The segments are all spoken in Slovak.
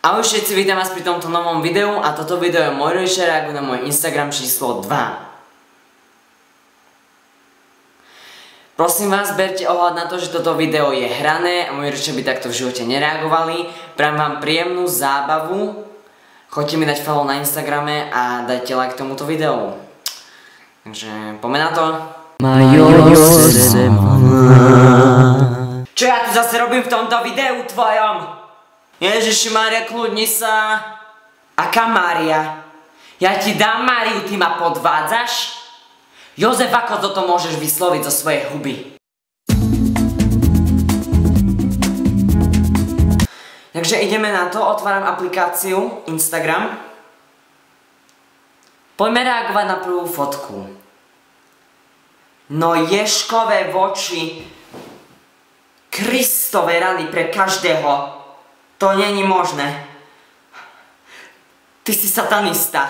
Ahoj všetci, vítam vás pri tomto novom videu a toto video je môj rodičia reagujú na môj Instagram číslo 2. Prosím vás, berte ohľad na to, že toto video je hrané a moji rodičia by takto v živote nereagovali. Prajem vám príjemnú zábavu, choďte mi dať follow na Instagrame a dajte like tomuto videu. Takže poďme na to. Čo ja tu zase robím v tomto videu tvojom? Ježiši Mária, kľudni sa. Aká Mária? Ja ti dám Máriu, ty ma podvádzaš? Jozef, ako toto môžeš vysloviť zo svojej huby? Takže ideme na to, otváram aplikáciu Instagram. Poďme reagovať na prvú fotku. No ježkové voči, Kristove rany pre každého. To není možné. Ty si satanista.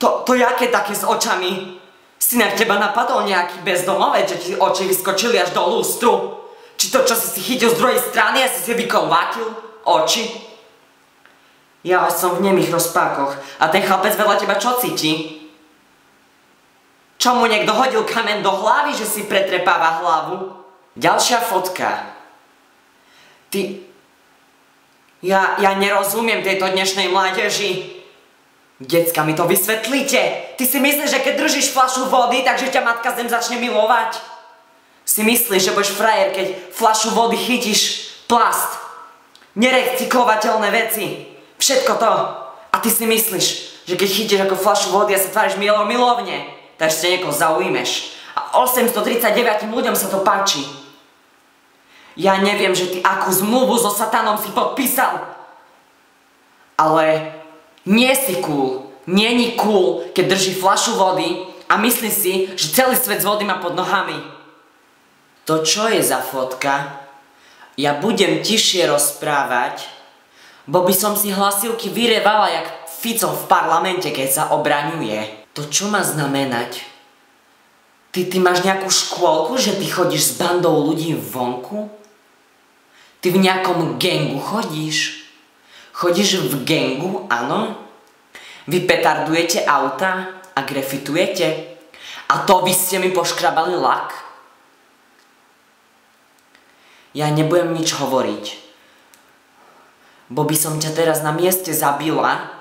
To jaké také s očami? Synak, teba napadol nejaký bezdomovec, že ti oči vyskočili až do lústru? Či to, čo si chytil z druhej strany a si vykonvátil oči? Ja som v nemých rozpákoch a ten chlapec vedľa teba čo cíti? Čo mu niekto hodil kamen do hlavy, že si pretrepáva hlavu? Ďalšia fotka. Ja nerozumiem tejto dnešnej mládeži. Decka, mi to vysvetlíte. Ty si myslíš, že keď držíš fľašu vody, takže ťa Matka Zem začne milovať? Si myslíš, že budeš frajer, keď fľašu vody chytíš plast, nerecyklovateľné veci, všetko to. A ty si myslíš, že keď chytíš ako fľašu vody a sa tváriš milovne, tak ešte niekoho zaujímeš. A 839 ľuďom sa to páči. Ja neviem, že ty akú zmluvu so satanom si podpísal. Ale nie si cool. Není cool, keď drží fľašu vody a myslí si, že celý svet z vody má pod nohami. To čo je za fotka? Ja budem tišie rozprávať, bo by som si hlasivky vyrevala jak Fico v parlamente, keď sa obraňuje. To čo má znamenať? Ty máš nejakú škôlku, že ty chodíš s bandou ľudí vonku? Ty v nejakom gangu chodíš? Chodíš v gangu, áno? Vy petardujete auta a grafitujete? A to vy ste mi poškrabali lak? Ja nebudem nič hovoriť. Bo by som ťa teraz na mieste zabila.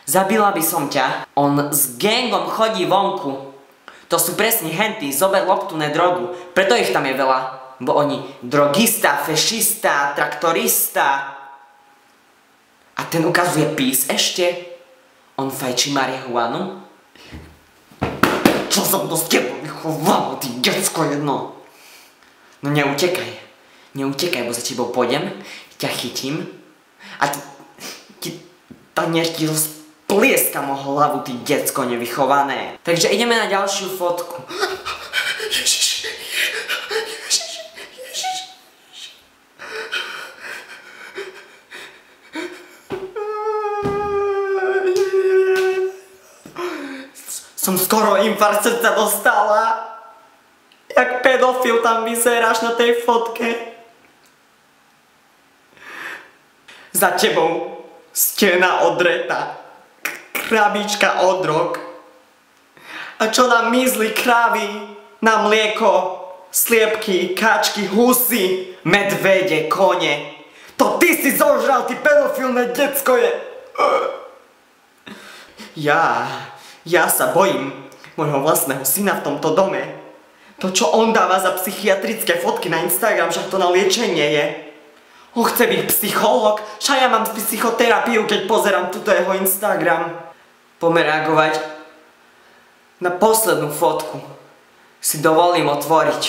Zabila by som ťa. On s gangom chodí vonku. To sú presne henty, zober loptu, ne drogu. Preto ich tam je veľa. Bo oni drogista, fešista, traktorista. A ten ukazuje pís ešte. On fajčí marihuanu. Čo som to s tebou vychovalo, ty decko jedno. No neutekaj. Neutekaj, bo za tebou pôjdem, ťa chytím. A ti rozplieskam o hlavu, ty decko nevychované. Takže ideme na ďalšiu fotku. Som skoro infarkt srdca dostala. Jak pedofil tam vyzeráš na tej fotke. Za tebou stena odreta. Krabička od drog. A čo nám mizli kravy na mlieko, sliepky, kačky, husy, medvede, kone. To ty si zožral, ty pedofilné decko je. Ja sa bojím môjho vlastného syna v tomto dome. To, čo on dáva za psychiatrické fotky na Instagram, však to na liečenie je. On chce byť psychológ, však ja mám psychoterapiu, keď pozerám túto jeho Instagram. Poďme reagovať na poslednú fotku. Si dovolím otvoriť.